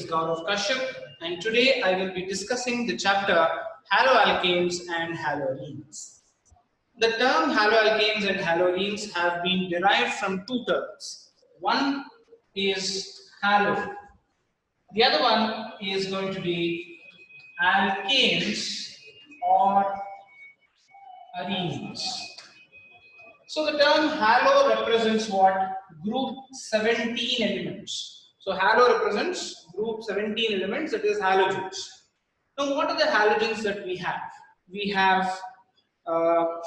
Gourav Kashyap, and today I will be discussing the chapter Haloalkanes and Haloarenes. The term haloalkanes and haloarenes have been derived from two terms. One is halo, the other one is going to be alkanes or arenes. So the term halo represents what? Group 17 elements. So halo represents group 17 elements, that is halogens. Now what are the halogens that we have? We have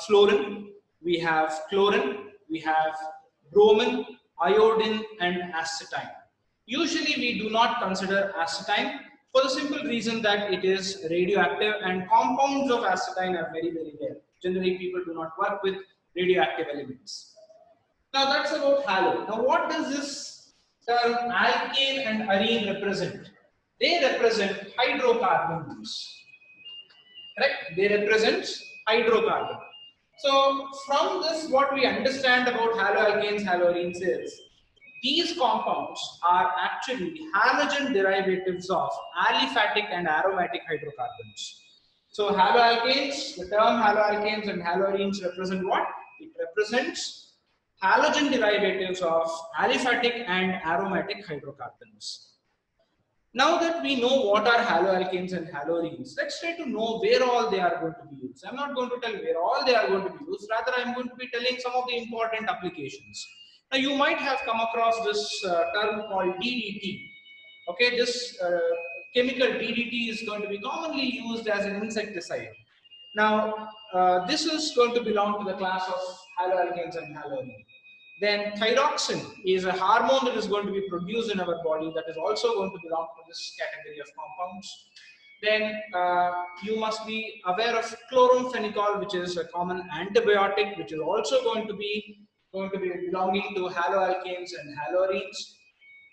fluorine, we have chlorine, we have bromine, iodine and acetine. Usually we do not consider acetine for the simple reason that it is radioactive and compounds of acetine are very rare. Generally people do not work with radioactive elements. Now that's about halo. Now what does this term alkane and arene represent? They represent hydrocarbons. Correct? They represent hydrocarbon. So from this what we understand about haloalkanes, haloarenes is these compounds are actually halogen derivatives of aliphatic and aromatic hydrocarbons. So haloalkanes, the term haloalkanes and haloarenes represent what? It represents halogen derivatives of aliphatic and aromatic hydrocarbons. Now that we know what are haloalkanes and haloarenes, let's try to know where all they are going to be used. I'm not going to tell where all they are going to be used, rather I'm going to be telling some of the important applications. Now you might have come across this term called DDT. Okay, this chemical DDT is going to be commonly used as an insecticide. Now this is going to belong to the class of haloalkanes and haloarenes. Then thyroxine is a hormone that is going to be produced in our body that is also going to belong to this category of compounds. Then you must be aware of chloramphenicol, which is a common antibiotic, which is also going to be belonging to haloalkanes and haloarenes.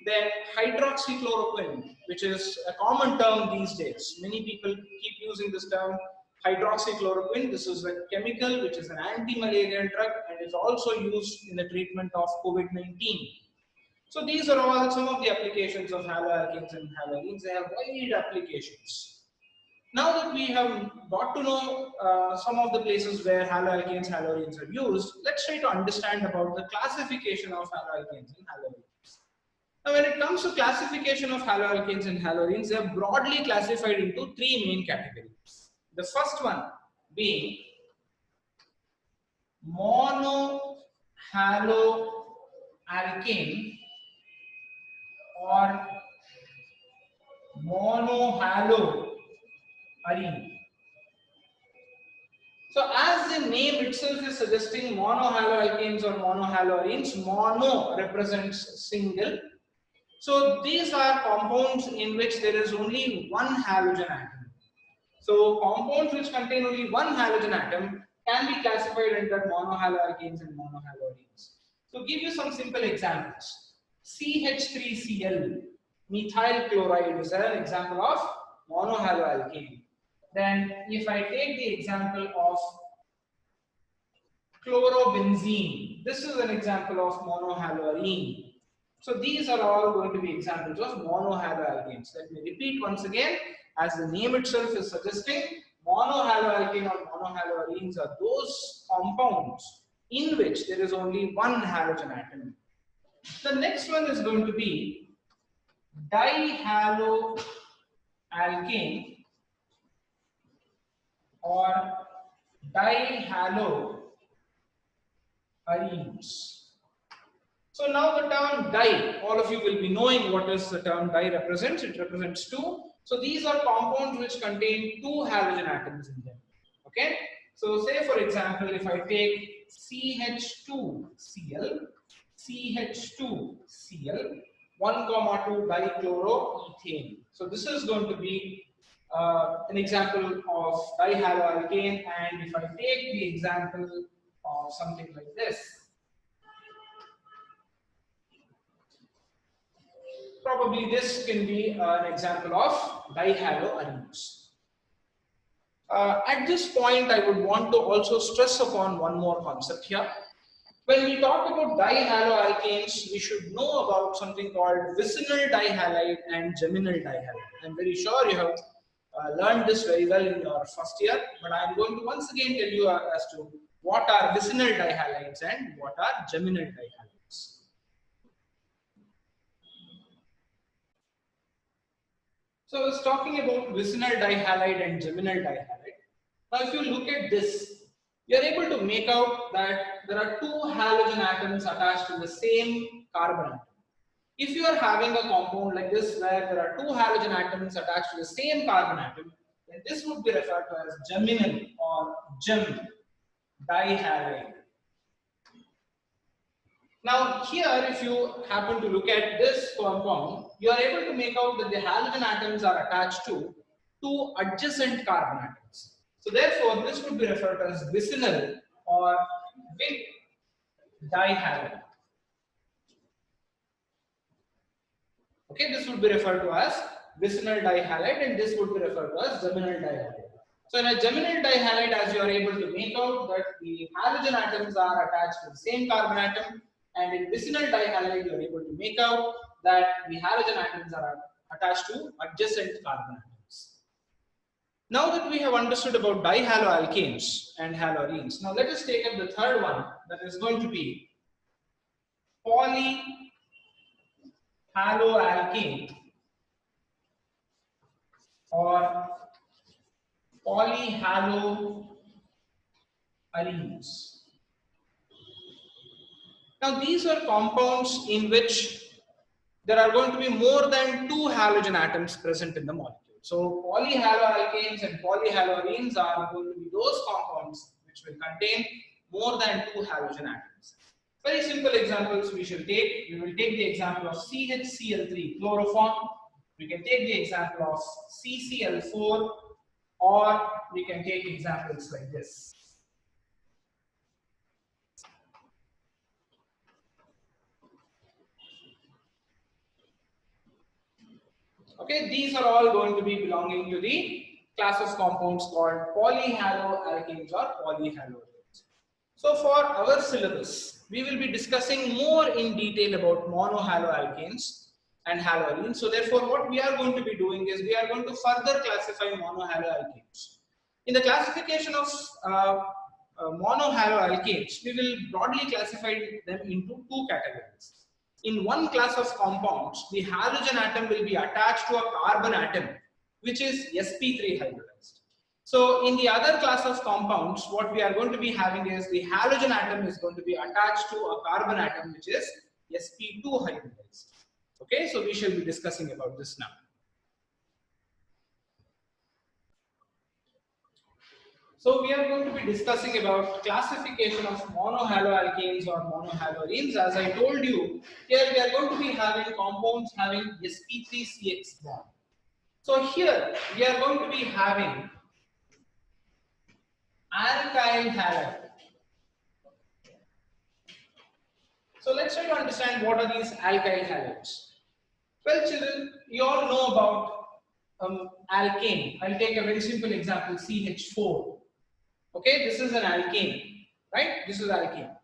Then hydroxychloroquine, which is a common term these days. Many people keep using this term hydroxychloroquine. This is a chemical which is an anti-malarial drug and is also used in the treatment of COVID-19. So these are all some of the applications of haloalkanes and haloarenes. They have wide applications. Now that we have got to know some of the places where haloalkanes, haloarenes are used, let's try to understand about the classification of haloalkanes and haloarenes. Now when it comes to classification of haloalkanes and haloarenes, they are broadly classified into three main categories. The first one being monohaloalkane or monohaloarene. So as the name itself is suggesting, monohaloalkanes or monohaloarenes, mono represents single. So these are compounds in which there is only one halogen atom. So compounds which contain only one halogen atom can be classified under monohaloalkanes and monohaloarenes. So give you some simple examples. CH3Cl, methyl chloride, is an example of monohaloalkane. Then if I take the example of chlorobenzene, this is an example of monohaloarene. So these are all going to be examples of monohaloalkanes. Let me repeat once again. As the name itself is suggesting, monohaloalkane or monohaloarenes are those compounds in which there is only one halogen atom. The next one is going to be dihaloalkane or dihaloarenes. So now the term di, all of you will be knowing what is the term di represents. It represents two. So these are compounds which contain two halogen atoms in them. Okay. So say for example, if I take CH2Cl, CH2Cl, 1,2 dichloroethane. So this is going to be an example of dihaloalkane, and if I take the example of something like this, probably this can be an example of dihaloarenes. At this point, I would want to also stress upon one more concept here. When we talk about dihaloalkanes, we should know about something called vicinal dihalide and geminal dihalide. I'm very sure you have learned this very well in your first year, but I'm going to once again tell you as to what are vicinal dihalides and what are geminal dihalides. So I was talking about vicinal dihalide and geminal dihalide. Now if you look at this, you are able to make out that there are two halogen atoms attached to the same carbon atom. If you are having a compound like this where there are two halogen atoms attached to the same carbon atom, then this would be referred to as geminal or gem dihalide. Now here, if you happen to look at this compound, you are able to make out that the halogen atoms are attached to two adjacent carbon atoms. So therefore, this would be referred to as vicinal or big dihalide. Okay, this would be referred to as vicinal dihalide and this would be referred to as geminal dihalide. So in a geminal dihalide, as you are able to make out that the halogen atoms are attached to the same carbon atom, and in vicinal dihalide, you are able to make out that the halogen atoms are attached to adjacent carbon atoms. Now that we have understood about dihaloalkanes and haloarenes, now let us take up the third one, that is going to be polyhaloalkane or polyhaloarenes. Now these are compounds in which there are going to be more than two halogen atoms present in the molecule. So polyhaloalkanes and polyhaloarenes are going to be those compounds which will contain more than two halogen atoms. Very simple examples we shall take. We will take the example of CHCl3 chloroform. We can take the example of CCl4, or we can take examples like this. Okay, these are all going to be belonging to the class of compounds called polyhaloalkanes or polyhaloarenes. So for our syllabus, we will be discussing more in detail about monohaloalkanes and haloarenes. So therefore, what we are going to be doing is we are going to further classify monohaloalkanes. In the classification of monohaloalkanes, we will broadly classify them into two categories. In one class of compounds, the halogen atom will be attached to a carbon atom, which is sp3 hybridized. So in the other class of compounds, what we are going to be having is the halogen atom is going to be attached to a carbon atom, which is sp2 hybridized. Okay, so we shall be discussing about this now. So we are going to be discussing about classification of monohaloalkanes or monohaloarenes. As I told you, here we are going to be having compounds having sp3CX bond. So here we are going to be having alkyl halide. So let's try to understand what are these alkyl halides. Well, children, you all know about alkane. I'll take a very simple example, CH4. Okay, this is an alkane, right? This is alkane.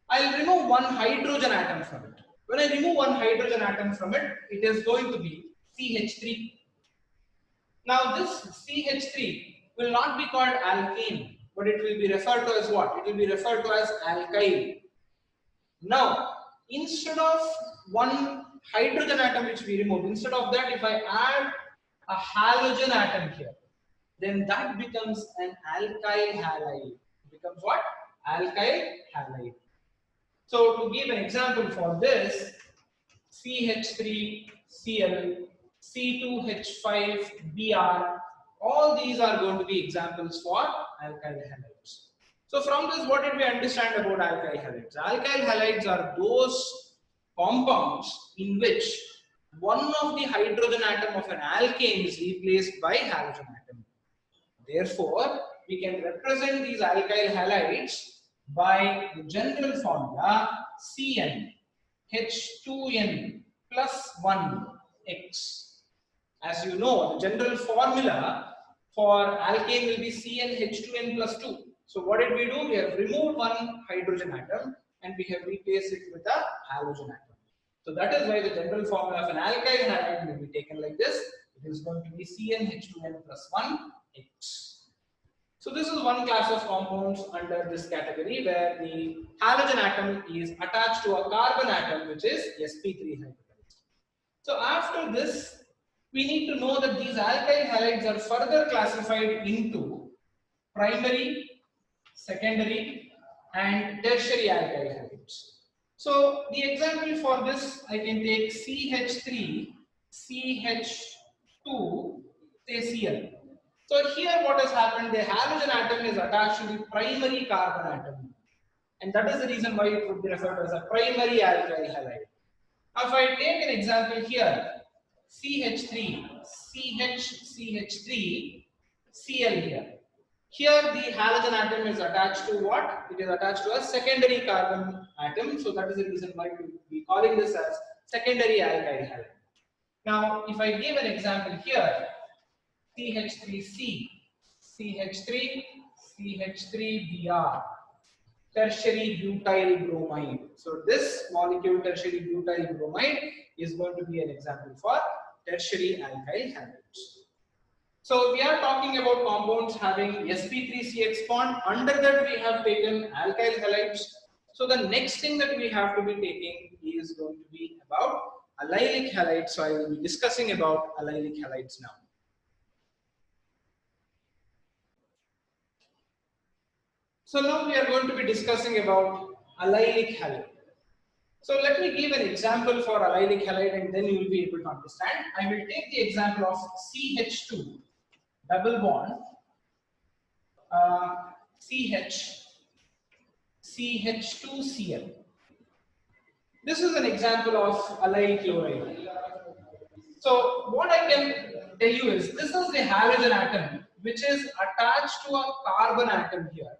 I'll remove one hydrogen atom from it. When I remove one hydrogen atom from it, it is going to be CH3. Now this CH3 will not be called alkane, but it will be referred to as what? It will be referred to as alkyl. Now, instead of one hydrogen atom which we remove, instead of that, if I add a halogen atom here, then that becomes an alkyl halide. It becomes what? Alkyl halide. So to give an example for this, CH3Cl, C2H5Br, all these are going to be examples for alkyl halides. So from this, what did we understand about alkyl halides? Alkyl halides are those compounds in which one of the hydrogen atom of an alkane is replaced by halogen atom. Therefore, we can represent these alkyl halides by the general formula CN H2N plus 1X. As you know, the general formula for alkane will be CN H2N plus 2. So what did we do? We have removed one hydrogen atom and we have replaced it with a halogen atom. So that is why the general formula of an alkyl halide will be taken like this. It is going to be CnH2n plus 1H. So this is one class of compounds under this category where the halogen atom is attached to a carbon atom which is sp3 hybridized. So after this, we need to know that these alkyl halides are further classified into primary, secondary and tertiary alkyl halides. So the example for this, I can take CH3, CH2, say Cl. So here what has happened, the halogen atom is attached to the primary carbon atom. And that is the reason why it would be referred to as a primary alkyl halide. Now if I take an example here, CH3, CH3, Cl here. Here the halogen atom is attached to what? It is attached to a secondary carbon atom. So that is the reason why we will be calling this as secondary alkyl halide. Now if I give an example here, CH3C, CH3, CH3Br, tertiary butyl bromide. So this molecule, tertiary butyl bromide, is going to be an example for tertiary alkyl halides. So we are talking about compounds having sp3CH bond. Under that we have taken alkyl halides. So the next thing that we have to be taking is going to be about allylic halides. So I will be discussing about allylic halides now. So now we are going to be discussing about allylic halide. So let me give an example for allylic halide and then you will be able to understand. I will take the example of CH2 double bond CH2Cl. This is an example of allyl chloride. So what I can tell you is this is the halogen atom which is attached to a carbon atom here.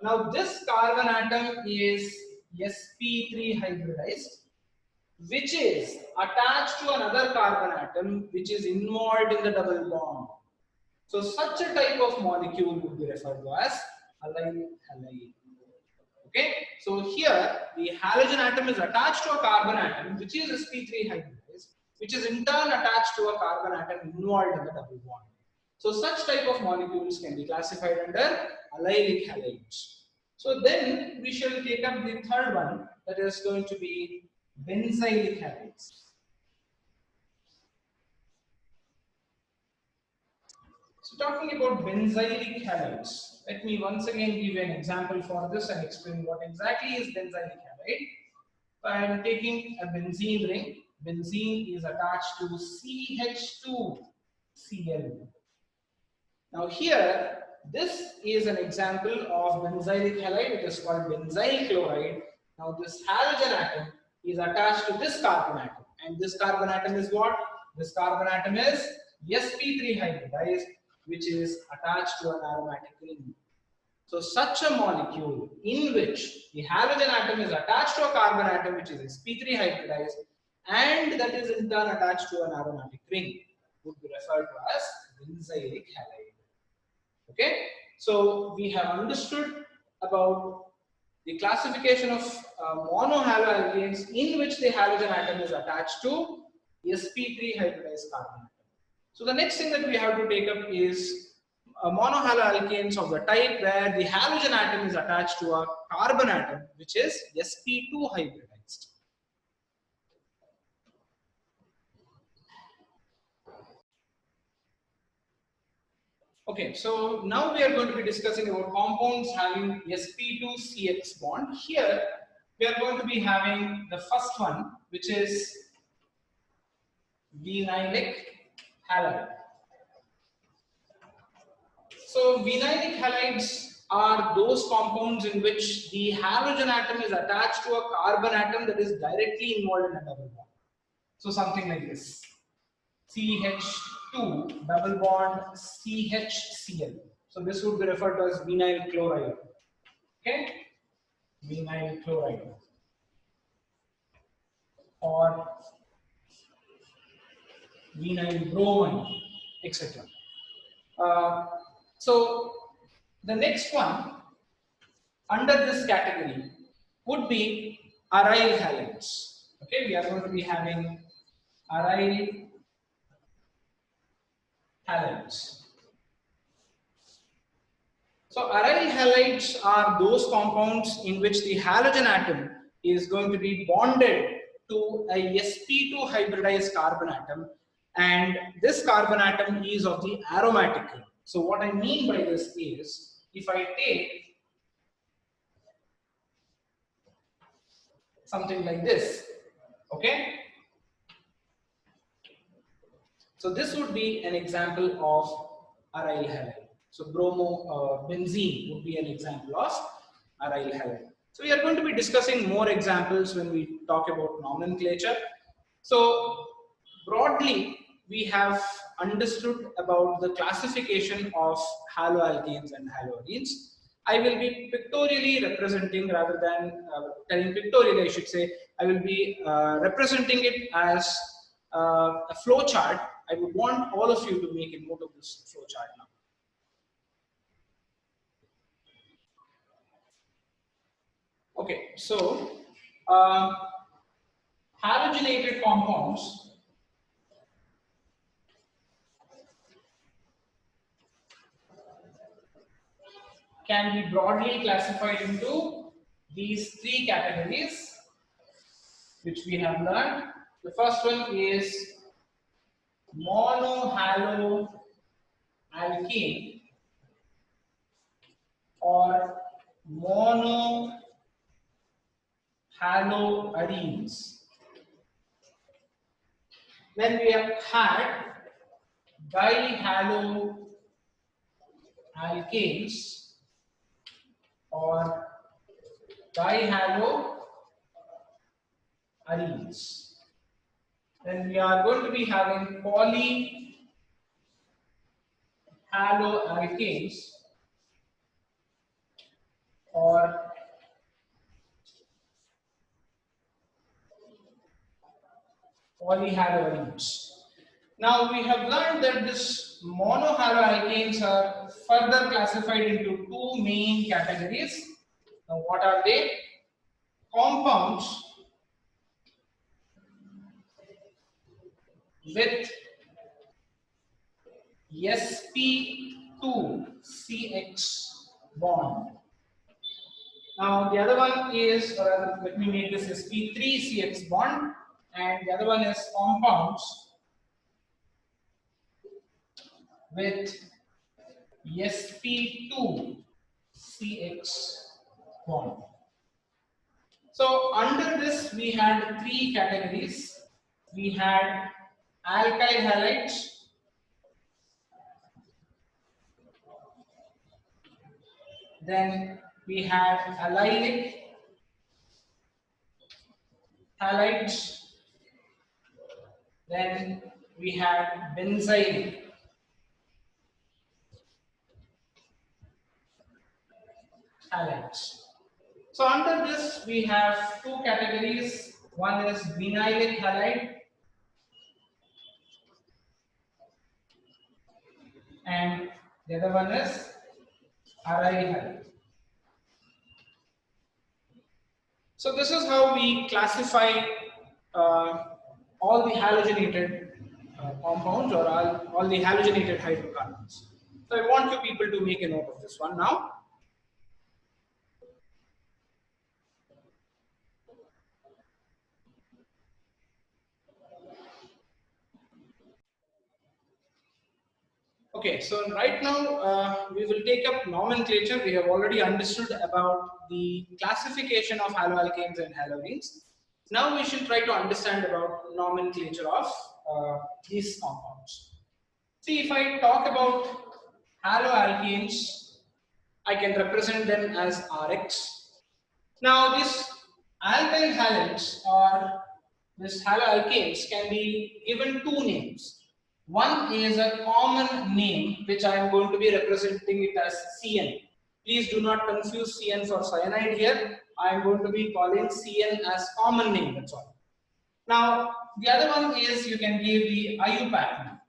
Now this carbon atom is sp3 hybridized, which is attached to another carbon atom which is involved in the double bond. So such a type of molecule would be referred to as allyl halide. Okay, so here the halogen atom is attached to a carbon atom which is sp3 hybridized, which is in turn attached to a carbon atom involved in the double bond. So such type of molecules can be classified under allylic halides. So then we shall take up the third one, that is going to be benzylic halides. So talking about benzylic halides, let me once again give you an example for this and explain what exactly is benzylic halide. So I am taking a benzene ring. Benzene is attached to CH2Cl. Now here, this is an example of benzylic halide. It is called benzyl chloride. Now this halogen atom is attached to this carbon atom. And this carbon atom is what? This carbon atom is sp3 hybridized, which is attached to an aromatic ring. So such a molecule in which the halogen atom is attached to a carbon atom which is sp3 hybridized and that is in turn attached to an aromatic ring would be referred to as benzylic halide. Okay, so we have understood about the classification of monohaloalkanes in which the halogen atom is attached to sp3 hybridized carbon atom. So the next thing that we have to take up is monohaloalkanes of the type where the halogen atom is attached to a carbon atom which is sp2 hybridized. Okay, so now we are going to be discussing about compounds having sp2CX bond. Here we are going to be having the first one, which is vinylic halide. So vinylic halides are those compounds in which the halogen atom is attached to a carbon atom that is directly involved in a double bond. So something like this. CH2 double bond CHCl. So this would be referred to as vinyl chloride. Okay? Vinyl chloride. Or vinyl bromine, etc. So the next one under this category would be aryl halides. Okay, we are going to be having aryl halides. So aryl halides are those compounds in which the halogen atom is going to be bonded to a sp2 hybridized carbon atom, and this carbon atom is of the aromatic group. So what I mean by this is, if I take something like this, okay, so this would be an example of aryl halide. So benzene would be an example of aryl halide. So we are going to be discussing more examples when we talk about nomenclature. So broadly, we have understood about the classification of haloalkanes and haloarenes. I will be pictorially representing, rather than telling pictorially, I should say, I will be representing it as a flow chart. I would want all of you to make a note of this flow chart now. Okay, so halogenated compounds can be broadly classified into these three categories, which we have learned. The first one is monohaloalkane or monohaloarenes. Then we have had dihaloalkanes or dihaloarenes. Then we are going to be having polyhaloalkanes or polyhaloarenes. Now we have learned that this monohaloalkanes are further classified into two main categories. Now what are they? Compounds with sp2CX bond. Now the other one is, let me make this sp3CX bond, and the other one is compounds with sp2CX bond. So under this we had three categories. We had alkyl halides, then we had allylic halides, then we had benzylic halides. So under this we have two categories. One is vinylic halide and the other one is aryl halide. So this is how we classify all the halogenated compounds, or all the halogenated hydrocarbons. So I want you people to make a note of this one now. Okay, so right now we will take up nomenclature. We have already understood about the classification of haloalkanes and haloarenes. Now we should try to understand about nomenclature of these compounds. See, if I talk about haloalkanes, I can represent them as Rx. Now these alkyl halides or these haloalkanes can be given two names. One is a common name, which I am going to be representing it as CN. Please do not confuse CN for cyanide here. I am going to be calling CN as common name, that's all. Now, the other one is you can give the IUPAC name.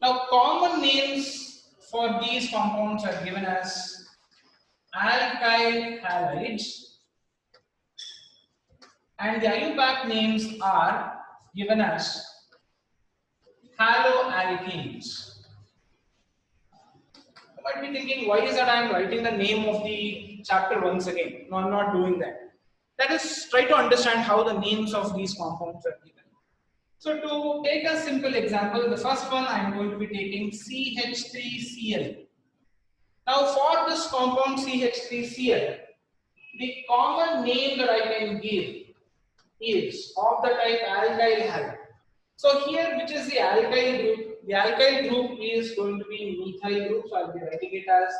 Now, common names for these compounds are given as alkyl halides, and the IUPAC names are given as haloalkanes. You might be thinking, why is that I am writing the name of the chapter once again? No, I'm not doing that. That is, try to understand how the names of these compounds are given. So to take a simple example, the first one I am going to be taking CH3Cl. Now for this compound CH3Cl, the common name that I can give is of the type alkyl halide. So here, which is the alkyl group? The alkyl group is going to be methyl group, so I'll be writing it as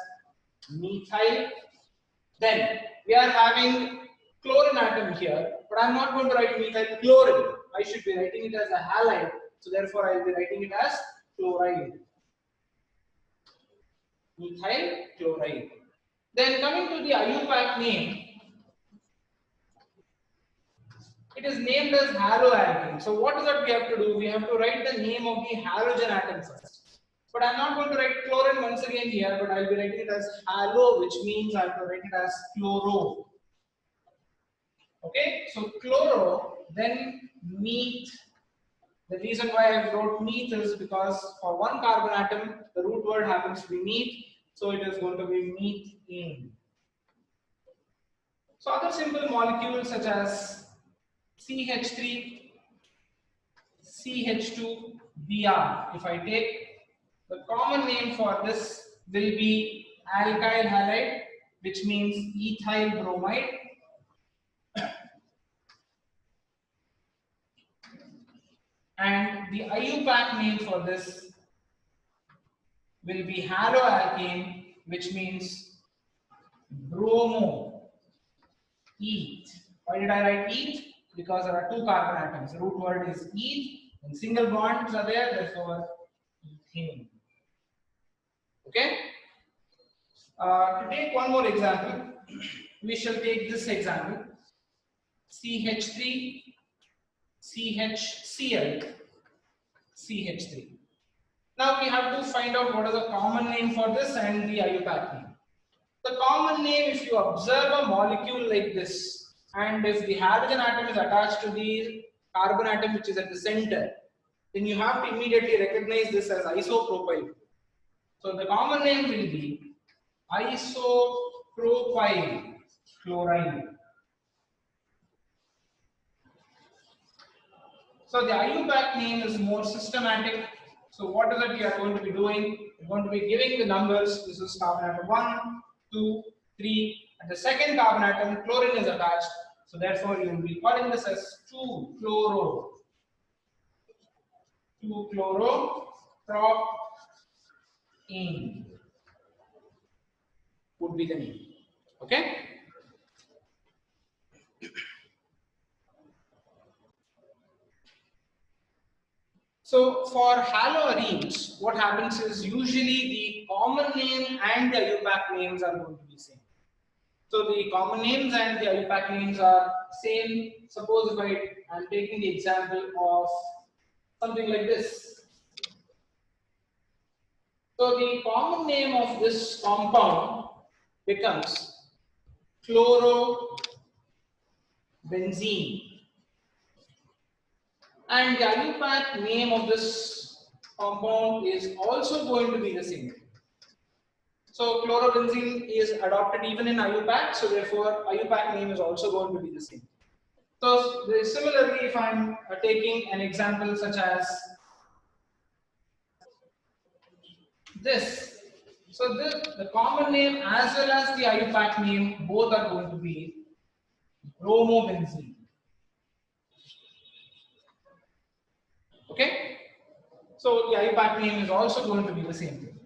methyl. Then we are having chlorine atom here, but I'm not going to write methyl chlorine. I should be writing it as a halide, so therefore I'll be writing it as chloride. Methyl chloride. Then coming to the IUPAC name, it is named as haloalkane. So what is that we have to do? We have to write the name of the halogen atom first. But I'm not going to write chlorine once again here, but I'll be writing it as halo, which means I have to write it as chloro. Okay, so chloro, then meth. The reason why I wrote meth is because for one carbon atom, the root word happens to be meth, so it is going to be methane. So other simple molecules such as CH3, CH2, Br. If I take the common name for this will be alkyl halide, which means ethyl bromide. And the IUPAC name for this will be haloalkane, which means bromo eth. Why did I write eth? Because there are two carbon atoms. The root word is eth, and single bonds are there, therefore ethane. Okay? To take one more example, we shall take this example: CH3, CHCl, CH3. Now we have to find out what is the common name for this and the IUPAC name. The common name, if you observe a molecule like this, and if the hydrogen atom is attached to the carbon atom which is at the center, then you have to immediately recognize this as isopropyl. So the common name will be isopropyl chloride. So the IUPAC name is more systematic. So what is it we are going to be doing? We're going to be giving the numbers. This is carbon atom 1, 2, 3. At the second carbon atom, chlorine is attached. So therefore, you will be calling this as 2-chloro. 2-chloro-propene would be the name. Okay? So for haloarenes, what happens is usually the common name and the IUPAC names are going to be same. So the common names and the IUPAC names are same. Suppose if I am taking the example of something like this. So the common name of this compound becomes chlorobenzene. And the IUPAC name of this compound is also going to be the same. So chlorobenzene is adopted even in IUPAC, so therefore IUPAC name is also going to be the same. So similarly, if I'm taking an example such as this, so the common name as well as the IUPAC name both are going to be bromobenzene. Okay, so the IUPAC name is also going to be the same thing.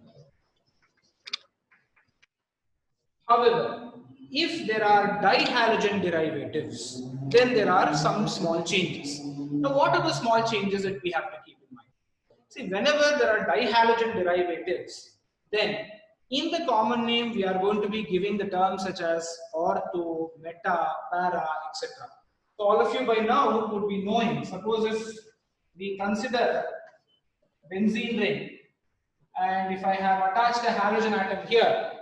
However, if there are dihalogen derivatives, then there are some small changes. Now, what are the small changes that we have to keep in mind? See, whenever there are dihalogen derivatives, then in the common name we are going to be giving the terms such as ortho, meta, para, etc. So all of you by now would be knowing. Suppose if we consider benzene ring, and if I have attached a halogen atom here,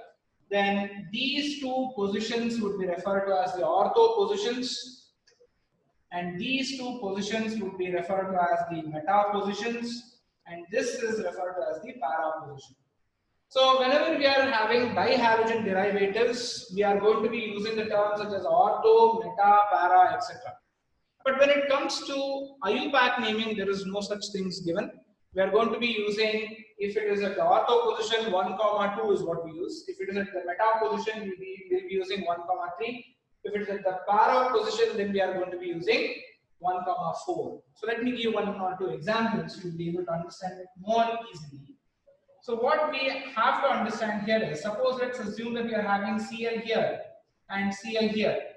then these two positions would be referred to as the ortho positions, and these two positions would be referred to as the meta positions, and this is referred to as the para position. So whenever we are having dihalogen derivatives, we are going to be using the terms such as ortho, meta, para, etc. But when it comes to IUPAC naming, there is no such things given. We are going to be using, if it is at the ortho position, 1, 2 is what we use. If it is at the meta position, we'll be using 1, 3. If it is at the para position, then we are going to be using 1, 4. So let me give 1 or 2 examples. You'll be able to understand it more easily. So what we have to understand here is, suppose let's assume that we are having Cl here and Cl here.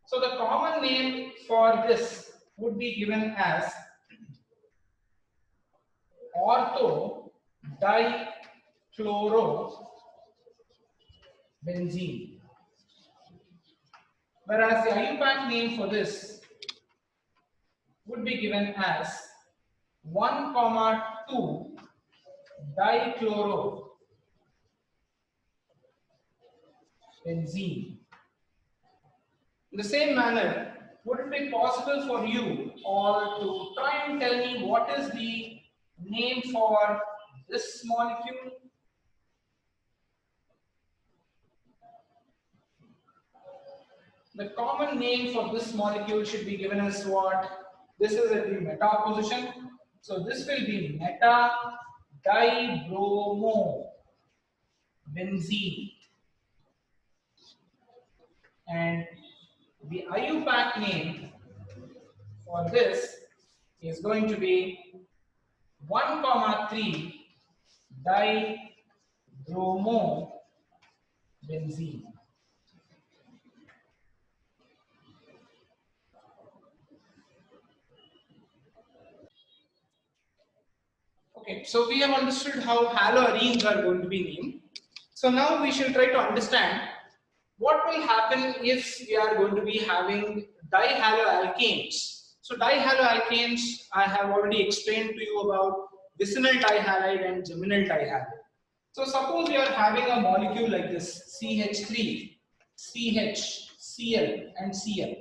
So the common name for this would be given as ortho dichlorobenzene, whereas the IUPAC name for this would be given as 1, 2 dichlorobenzene. In the same manner, would it be possible for you all to try and tell me what is the name for this molecule? The common name for this molecule should be given as what? This is at the meta position. So this will be meta dibromobenzene. And the IUPAC name for this is going to be 1, 3 dibromobenzene. Okay, so we have understood how haloarenes are going to be named. So now we shall try to understand what will happen if we are going to be having dihaloalkanes. So dihaloalkanes, I have already explained to you about vicinal dihalide and geminal dihalide. So suppose we are having a molecule like this, CH3, CH, Cl and Cl.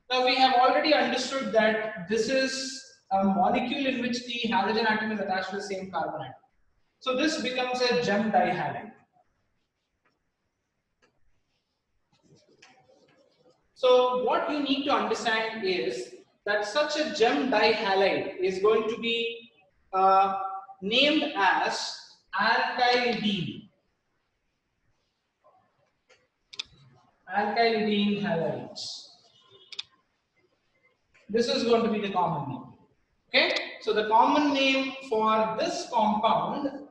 Now we have already understood that this is a molecule in which the halogen atom is attached to the same carbon atom. So this becomes a gem dihalide. So what you need to understand is that such a gem dihalide is going to be named as alkylidene. Alkylidene halides. This is going to be the common name. Okay, so the common name for this compound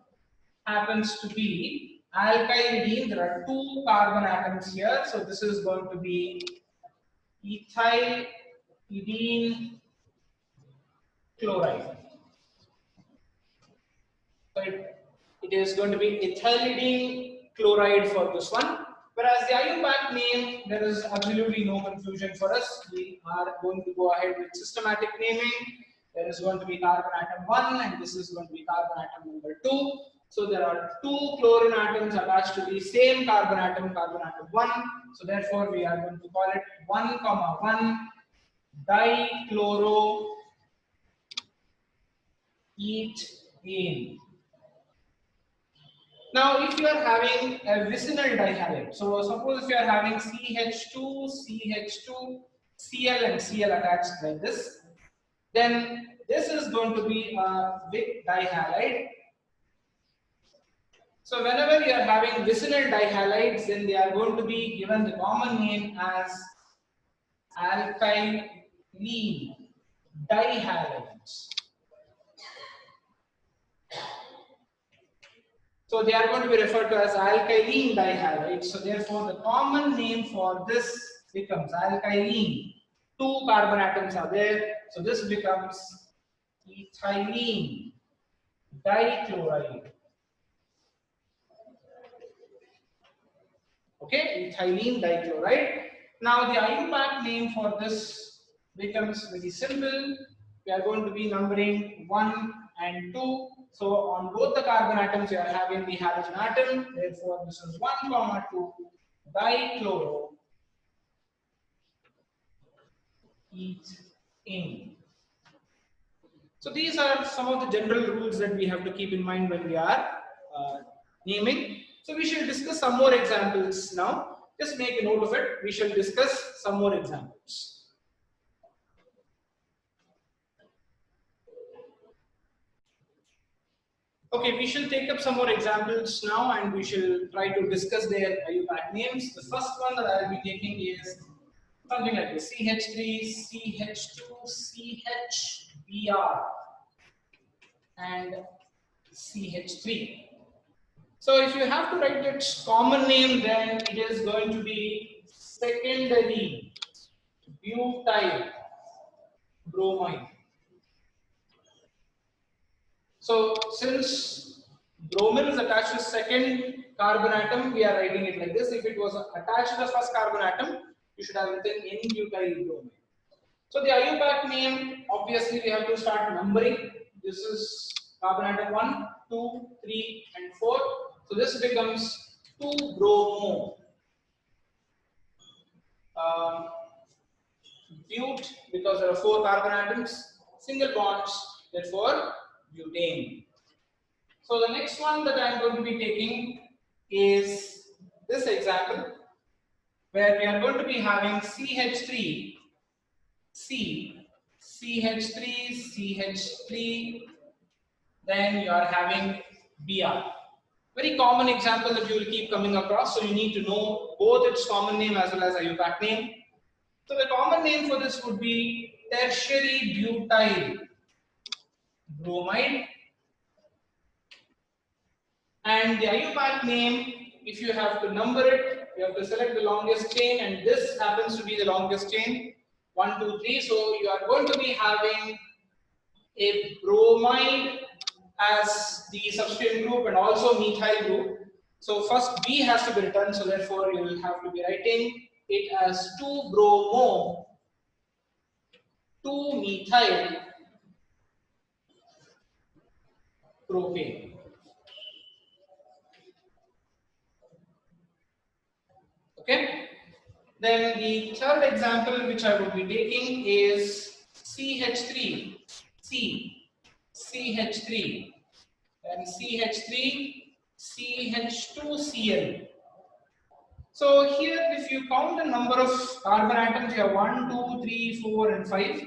happens to be alkylidene. There are 2 carbon atoms here, so this is going to be ethylidene chloride. So it is going to be ethylidene chloride for this one. Whereas the IUPAC name, there is absolutely no confusion for us. We are going to go ahead with systematic naming. There is going to be carbon atom 1 and this is going to be carbon atom number 2. So there are 2 chlorine atoms attached to the same carbon atom 1. So therefore we are going to call it 1, 1 dichloroethane. Now, if you are having a vicinal dihalide, so suppose if you are having CH2, CH2, Cl and Cl attached like this, then this is going to be a Vic dihalide. So whenever you are having vicinal dihalides, then they are going to be given the common name as alkylene dihalides. So they are going to be referred to as alkylene dihalides. So therefore the common name for this becomes alkylene. 2 carbon atoms are there. So this becomes ethylene dichloride. Okay, ethylene dichloride. Now the IUPAC name for this becomes very simple. We are going to be numbering 1 and 2. So on both the carbon atoms, you are having the halogen atom. Therefore, this is 1, 2 dichloroethane. So these are some of the general rules that we have to keep in mind when we are naming. So we shall discuss some more examples now. Just make a note of it. We shall discuss some more examples. Okay, we shall take up some more examples now and we shall try to discuss their IUPAC names. The first one that I will be taking is something like this: CH3, CH2, CHBr, and CH3. So if you have to write its common name, then it is going to be secondary butyl bromide. So since bromine is attached to second carbon atom, we are writing it like this. If it was attached to the first carbon atom, you should have written N-butyl bromide. So the IUPAC name, obviously we have to start numbering. This is carbon atom 1, 2, 3 and 4. So this becomes 2-bromo. But, because there are 4 carbon atoms, single bonds, therefore butane. So the next one that I am going to be taking is this example, where we are going to be having CH3, C, CH3, CH3, then you are having Br. Very common example that you will keep coming across, so you need to know both its common name as well as IUPAC name. So the common name for this would be tertiary butyl bromide. And the IUPAC name, if you have to number it, you have to select the longest chain, and this happens to be the longest chain, 1, 2, 3. So you are going to be having a bromide as the substituent group and also methyl group. So first B has to be written, so therefore you will have to be writing it as 2-bromo 2-methyl propane. Okay. Then the third example which I would be taking is CH3, C, CH3, and CH3, CH2Cl. So here, if you count the number of carbon atoms, you have 1, 2, 3, 4, and 5.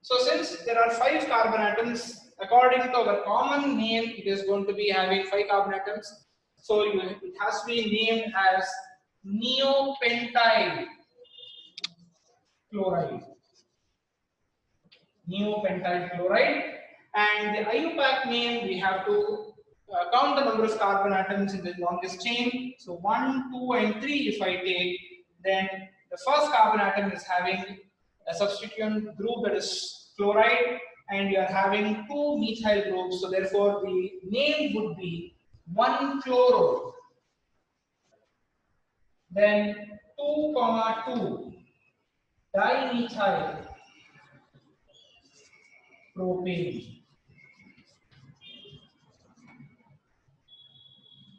So since there are 5 carbon atoms, according to our common name, it is going to be having 5 carbon atoms. So it has to be named as neopentyl chloride. Neopentyl chloride. And the IUPAC name, we have to count the number of carbon atoms in the longest chain. So 1, 2, and 3 if I take, then the first carbon atom is having a substituent group that is chloride, and you are having 2 methyl groups. So therefore the name would be 1-chloro. Then 2, 2 dimethyl propane.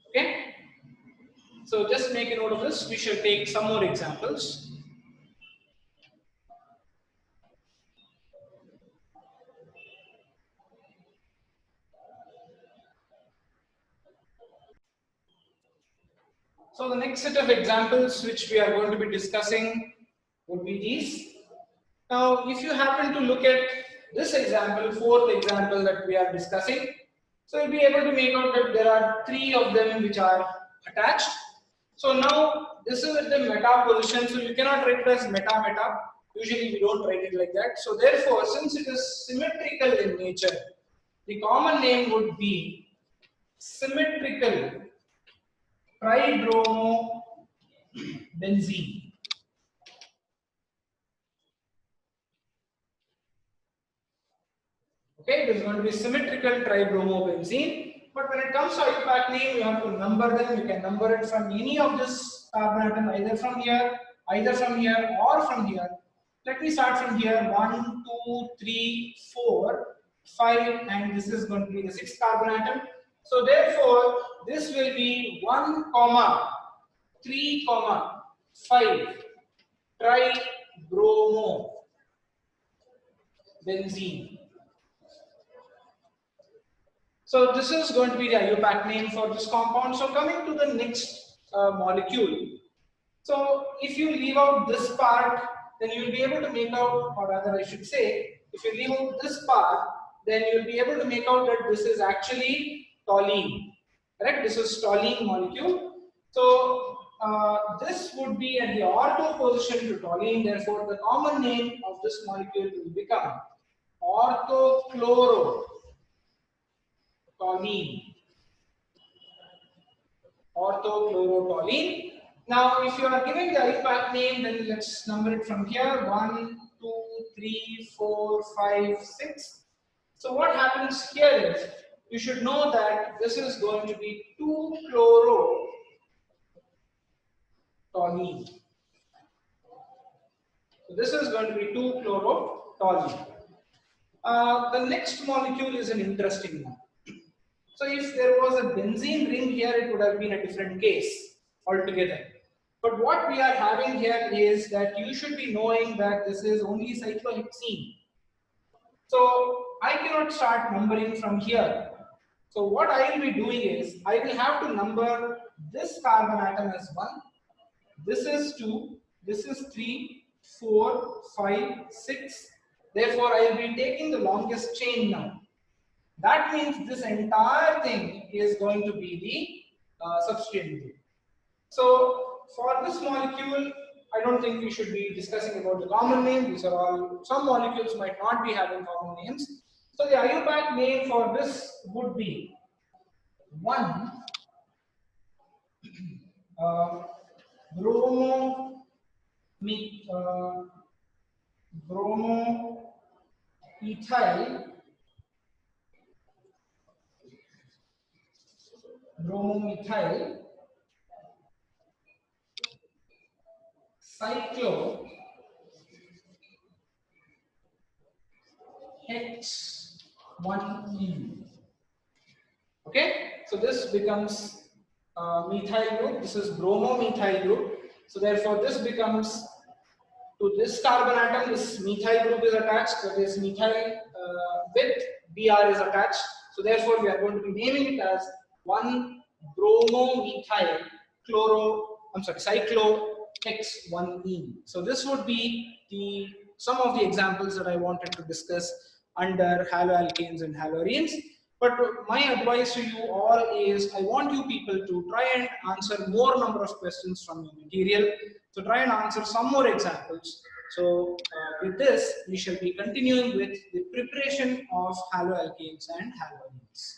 Okay, so just make a note of this. We shall take some more examples. So the next set of examples which we are going to be discussing would be these. Now, if you happen to look at this example, fourth example that we are discussing, so you'll be able to make out that there are 3 of them which are attached. So now this is at the meta position, so you cannot write it as meta-meta. Usually we don't write it like that. So therefore, since it is symmetrical in nature, the common name would be symmetrical tribromobenzene. Okay, it is going to be symmetrical tribromobenzene. But when it comes to IUPAC name, you have to number them. You can number it from any of this carbon atom, either from here, or from here. Let me start from here. 1, 2, 3, 4. 5, and this is going to be the 6th carbon atom. So therefore, this will be 1, 3, 5 tribromo benzene. So this is going to be the IUPAC name for this compound. So coming to the next molecule. So if you leave out this part, then you will be able to make out, or rather I should say, if you leave out this part, then you will be able to make out that this is actually toluene. Correct? This is toluene molecule. So this would be at the ortho position to toluene. Therefore, the common name of this molecule will become orthochlorotoluene. Orthochlorotoluene. Now, if you are giving the IUPAC name, then let's number it from here: 1, 2, 3, 4, 5, 6. So what happens here is, you should know that this is going to be 2-chlorotoluene. So this is going to be 2-chlorotoluene. The next molecule is an interesting one. So if there was a benzene ring here, it would have been a different case altogether. But what we are having here is that you should be knowing that this is only cyclohexene. So I cannot start numbering from here. So what I will be doing is, I will have to number this carbon atom as 1, this is 2, this is 3, 4, 5, 6. Therefore, I will be taking the longest chain now. That means this entire thing is going to be the substituent group. So for this molecule, I don't think we should be discussing about the common name. These are all, some molecules might not be having common names. So the IUPAC name for this would be 1 bromomethyl cyclohex-1E. Okay, so this becomes methyl group. This is bromomethyl group. So therefore, this becomes, to this carbon atom, this methyl group is attached. So this methyl with Br is attached. So therefore, we are going to be naming it as 1 bromomethyl cyclohex-1E. So this would be some of the examples that I wanted to discuss under haloalkanes and haloarenes. But my advice to you all is, I want you people to try and answer more number of questions from your material. So try and answer some more examples. So with this, we shall be continuing with the preparation of haloalkanes and haloarenes.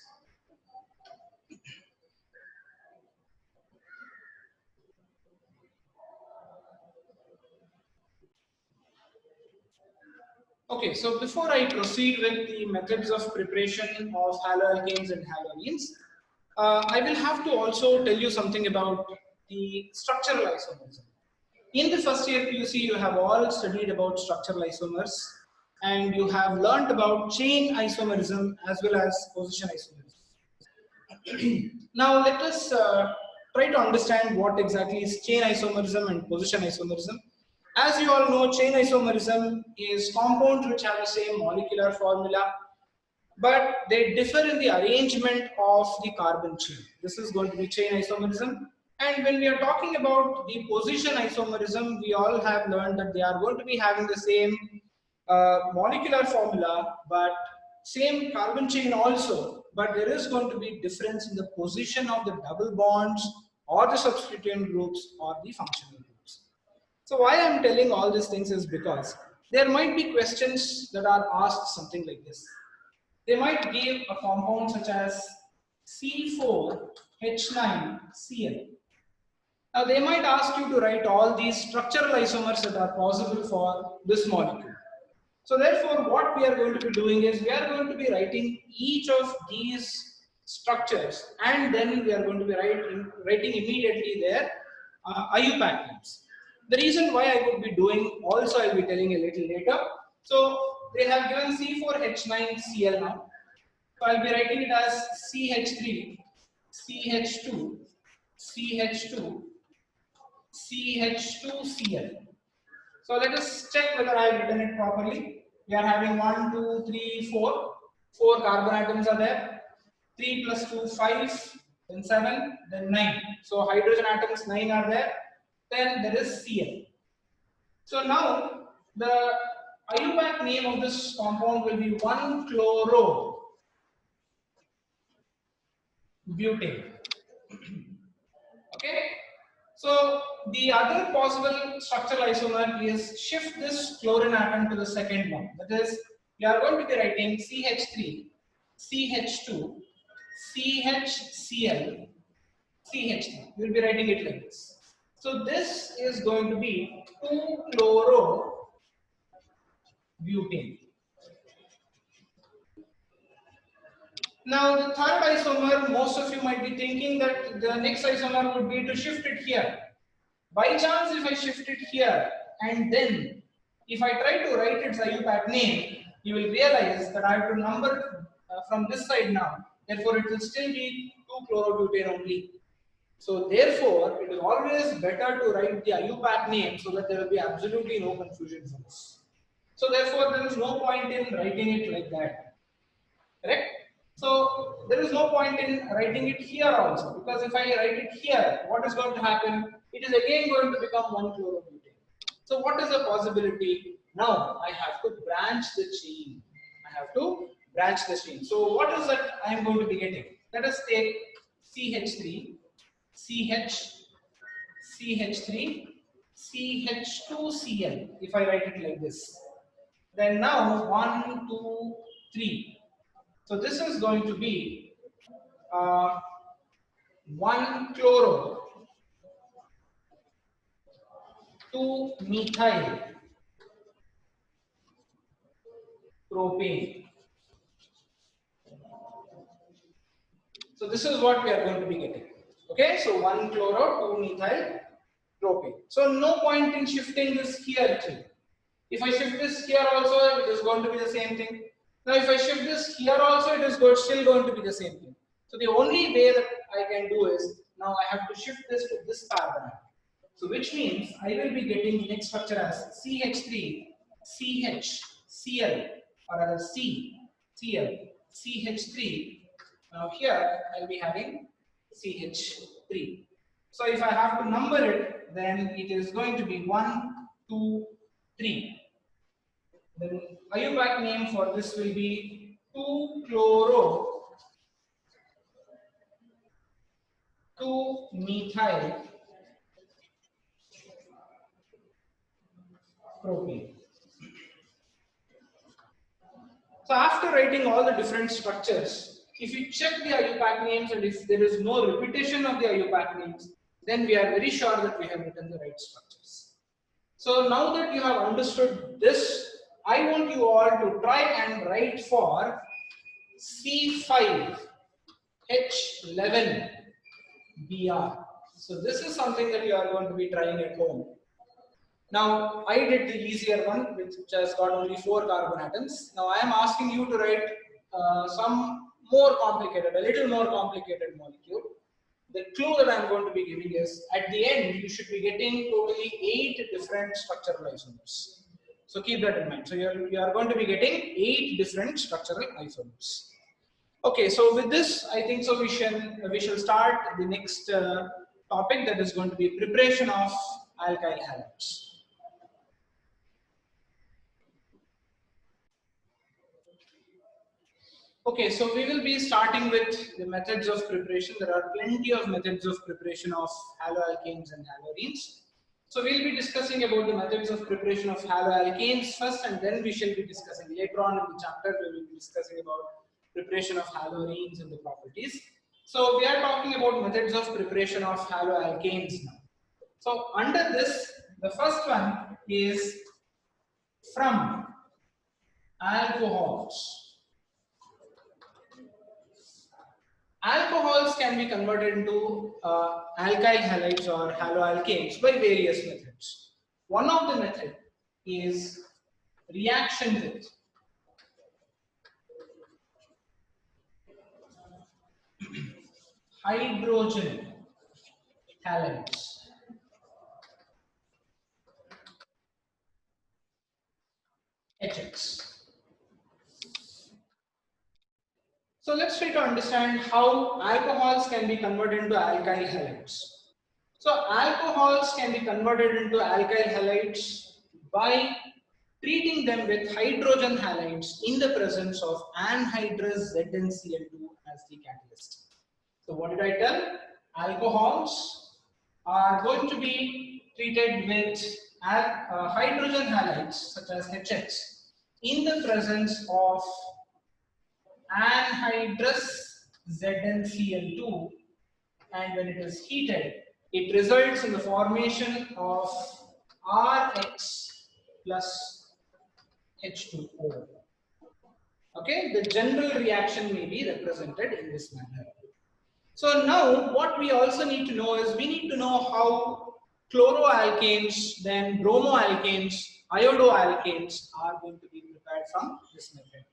Okay, so before I proceed with the methods of preparation of haloalkanes and haloarenes, I will have to also tell you something about the structural isomerism. In the first year PUC, you have all studied about structural isomers, and you have learned about chain isomerism as well as position isomerism. Now let us try to understand what exactly is chain isomerism and position isomerism. As you all know, chain isomerism is compounds which have the same molecular formula, but they differ in the arrangement of the carbon chain. This is going to be chain isomerism. And when we are talking about the position isomerism, we all have learned that they are going to be having the same molecular formula, but same carbon chain also, but there is going to be difference in the position of the double bonds or the substituent groups or the functional groups. So why I am telling all these things is because there might be questions that are asked something like this. They might give a compound such as C4H9Cl. Now they might ask you to write all these structural isomers that are possible for this molecule. So therefore, what we are going to be doing is, we are going to be writing each of these structures, and then we are going to be writing immediately their IUPAC names. The reason why I would be doing also, I will be telling a little later. So they have given C4H9Cl now. So I'll be writing it as CH3, CH2, CH2, CH2Cl. So let us check whether I have written it properly. We are having 1, 2, 3, 4. 4 carbon atoms are there. 3 plus 2, 5, then 7, then 9. So hydrogen atoms 9 are there. Then there is Cl. So now the IUPAC name of this compound will be 1-chloro-butane. Okay. So the other possible structural isomer is shift this chlorine atom to the second one. That is, we are going to be writing CH3, CH2, CHCl, CH3. We will be writing it like this. So this is going to be 2-chloro-butane. Now the third isomer, most of you might be thinking that the next isomer would be to shift it here. By chance, if I shift it here and then if I try to write its IUPAC name, you will realize that I have to number from this side now. Therefore, it will still be 2-chlorobutane only. So therefore, it is always better to write the IUPAC name so that there will be absolutely no confusion for us. So therefore, there is no point in writing it like that. Correct? So there is no point in writing it here also, because if I write it here, what is going to happen? It is again going to become 1-chlorobutane. So what is the possibility? Now I have to branch the chain. I have to branch the chain. So what is that I am going to be getting? Let us take CH3, CH, CH3, CH2Cl. If I write it like this, then now 1, 2, 3. So this is going to be 1-chloro, 2-methyl propane. So this is what we are going to be getting. Okay, so 1-chloro, 2-methyl propane. So no point in shifting this here too. If I shift this here also, it is going to be the same thing. Now if I shift this here also, it is still going to be the same thing. So the only way that I can do is, now I have to shift this to this carbon atom. So which means I will be getting the next structure as CH3, CH, Cl, or rather C, Cl, CH3. Now here I will be having CH3. So if I have to number it, then it is going to be 1, 2, 3. Then IUPAC name for this will be 2-chloro, 2-methyl propane. So after writing all the different structures, if you check the IUPAC names and if there is no repetition of the IUPAC names, then we are very sure that we have written the right structures. So now that you have understood this, I want you all to try and write for C5H11Br. So this is something that you are going to be trying at home. Now I did the easier one, which has got only 4 carbon atoms. Now I am asking you to write some more complicated, a little more complicated molecule. The clue that I am going to be giving is, at the end you should be getting totally 8 different structural isomers. So keep that in mind. So you are going to be getting 8 different structural isomers. Okay, so with this, I think so we shall start the next topic, that is going to be preparation of alkyl halides. Okay, so we will be starting with the methods of preparation. There are plenty of methods of preparation of haloalkanes and haloarenes. So we'll be discussing about the methods of preparation of haloalkanes first, and then we shall be discussing later on in the chapter, we will be discussing about preparation of haloarenes and the properties. So we are talking about methods of preparation of haloalkanes now. So under this, the first one is from alcohols. Alcohols can be converted into alkyl halides or haloalkanes by various methods. One of the methods is reaction with hydrogen halides. HX. So let's try to understand how alcohols can be converted into alkyl halides. So alcohols can be converted into alkyl halides by treating them with hydrogen halides in the presence of anhydrous ZnCl2 as the catalyst. So what did I tell? Alcohols are going to be treated with hydrogen halides such as HX in the presence of anhydrous ZnCl2, and when it is heated, it results in the formation of Rx plus H2O. Okay, the general reaction may be represented in this manner. So now what we also need to know is we need to know how chloroalkanes, then bromoalkanes, iodoalkanes are going to be prepared from this method.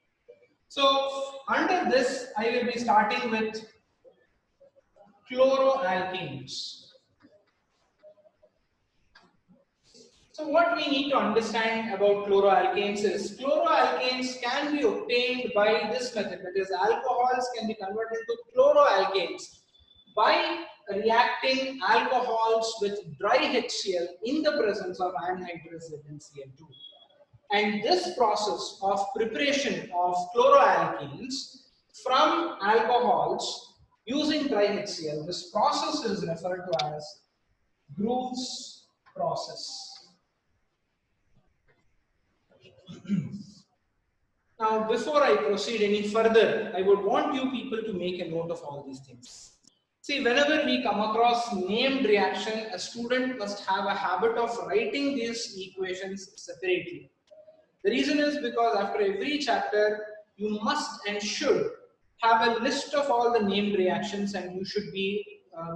So under this, I will be starting with chloroalkanes. So what we need to understand about chloroalkanes is chloroalkanes can be obtained by this method, that is alcohols can be converted to chloroalkanes by reacting alcohols with dry HCl in the presence of anhydrous ZnCl2. And this process of preparation of chloroalkanes from alcohols using dry HCl, this process is referred to as Grouve's process. Now, before I proceed any further, I would want you people to make a note of all these things. See, whenever we come across named reaction, a student must have a habit of writing these equations separately. The reason is because after every chapter, you must and should have a list of all the named reactions, and you should be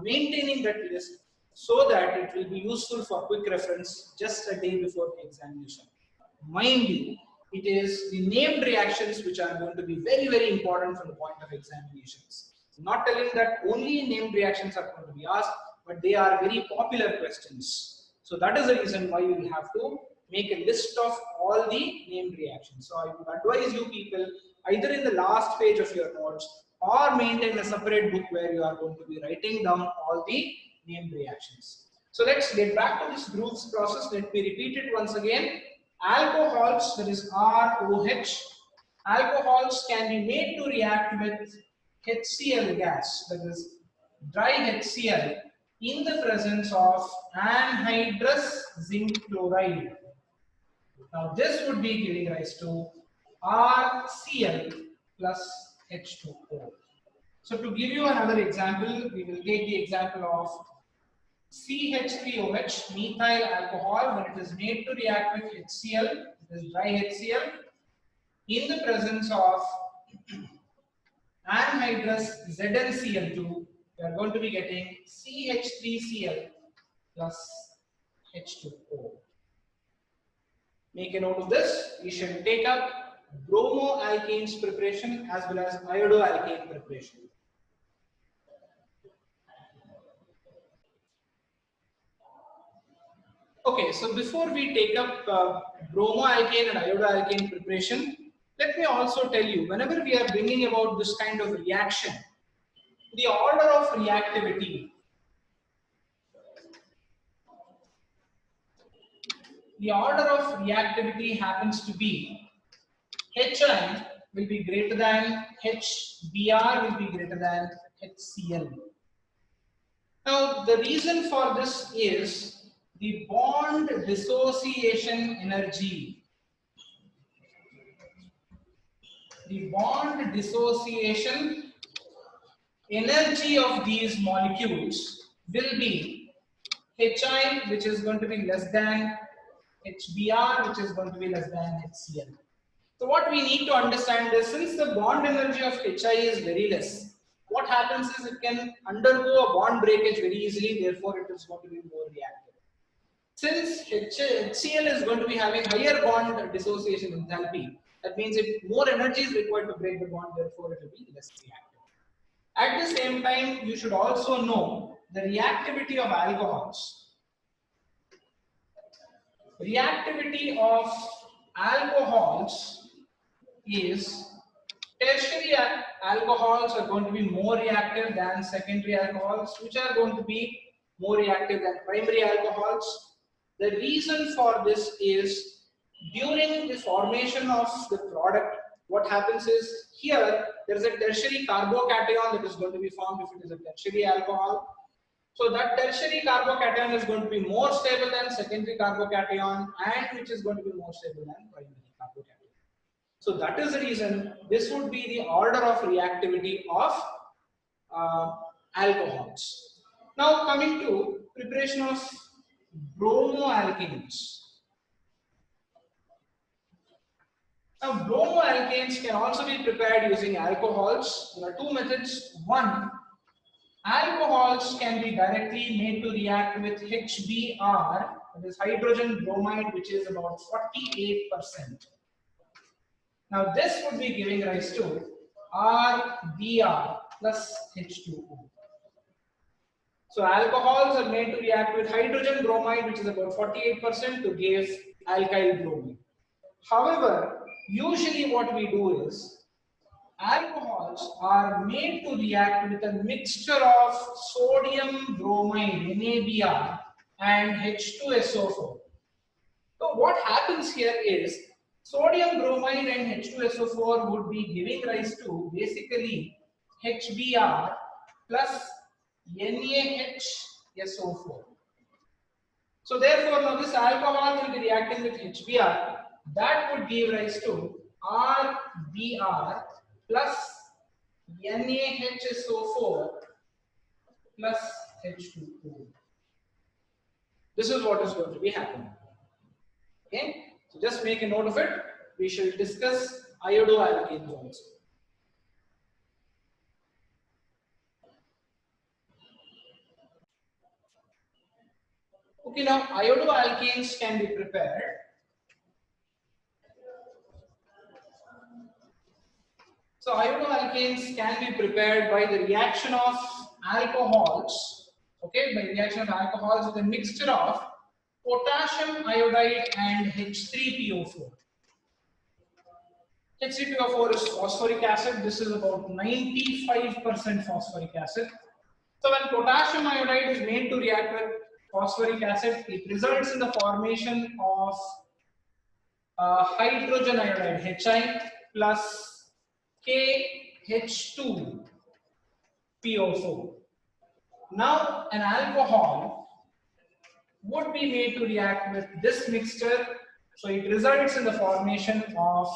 maintaining that list so that it will be useful for quick reference just a day before the examination. Mind you, it is the named reactions which are going to be very, very important from the point of examinations. I'm not telling that only named reactions are going to be asked, but they are very popular questions. So that is the reason why you will have to make a list of all the named reactions. So I would advise you people either in the last page of your notes or maintain a separate book where you are going to be writing down all the named reactions. So let's get back to this Grouve's process. Let me repeat it once again. Alcohols, that is ROH, alcohols can be made to react with HCl gas, that is dry HCl, in the presence of anhydrous zinc chloride. Now this would be giving rise to RCl plus H2O. So to give you another example, we will take the example of CH3OH, methyl alcohol, when it is made to react with HCl, this is dry HCl, in the presence of anhydrous ZnCl2, we are going to be getting CH3Cl plus H2O. Make a note of this. We should take up bromoalkanes preparation as well as iodoalkane preparation. Okay, so before we take up bromoalkane and iodoalkane preparation, let me also tell you, whenever we are bringing about this kind of reaction, the order of reactivity, happens to be HI will be greater than HBr will be greater than HCl. Now, the reason for this is the bond dissociation energy. The bond dissociation energy of these molecules will be HI, which is going to be less than HBr, which is going to be less than HCl. So what we need to understand is, since the bond energy of HI is very less, what happens is it can undergo a bond breakage very easily, therefore it is going to be more reactive. Since HCl is going to be having higher bond dissociation enthalpy, that means more energy is required to break the bond, therefore it will be less reactive. At the same time, you should also know the reactivity of alcohols. Reactivity of alcohols is tertiary alcohols are going to be more reactive than secondary alcohols, which are going to be more reactive than primary alcohols. The reason for this is during the formation of the product, what happens is here there is a tertiary carbocation that is going to be formed if it is a tertiary alcohol. So that tertiary carbocation is going to be more stable than secondary carbocation, and which is going to be more stable than primary carbocation. So that is the reason this would be the order of reactivity of alcohols. Now coming to preparation of bromoalkanes. Now bromoalkanes can also be prepared using alcohols. There are two methods. One, alcohols can be directly made to react with HBr, that is hydrogen bromide, which is about 48%. Now this would be giving rise to RBr plus H2O. So alcohols are made to react with hydrogen bromide, which is about 48%, to give alkyl bromine. However, usually what we do is alcohols are made to react with a mixture of sodium bromide NaBr and H2SO4. So what happens here is sodium bromide and H2SO4 would be giving rise to basically HBr plus NaHSO4. So therefore now this alcohol will be reacting with HBr. That would give rise to RBr plus NaHSO4 plus H2O. This is what is going to be happening. Okay, so just make a note of it. We shall discuss iodoalkanes also. Okay, now iodoalkanes can be prepared. So iodoalkanes can be prepared by the reaction of alcohols. Okay, by reaction of alcohols with a mixture of potassium iodide and H3PO4. H3PO4 is phosphoric acid. This is about 95% phosphoric acid. So when potassium iodide is made to react with phosphoric acid, it results in the formation of hydrogen iodide Hi plus KH2PO4. Now an alcohol would be made to react with this mixture, so it results in the formation of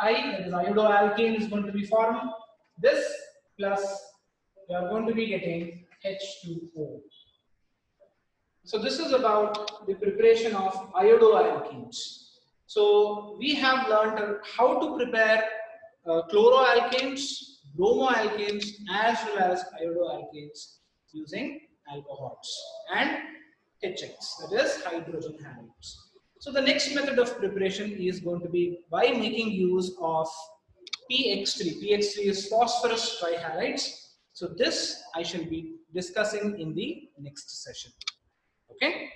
Ri, that is iodoalkane is going to be formed. This plus we are going to be getting H2O. So this is about the preparation of iodoalkanes. So we have learned how to prepare chloroalkanes, bromoalkanes, as well as iodoalkanes using alcohols and HX, that is hydrogen halides. So the next method of preparation is going to be by making use of PX3. PX3 is phosphorus trihalides. So this I shall be discussing in the next session. Okay.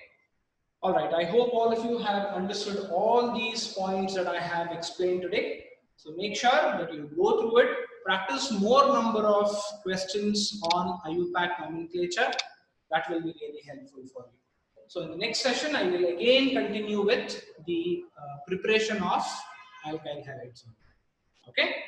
All right. I hope all of you have understood all these points that I have explained today. So make sure that you go through it, practice more number of questions on IUPAC nomenclature. That will be really helpful for you. So in the next session, I will again continue with the preparation of alkyl halides. Okay.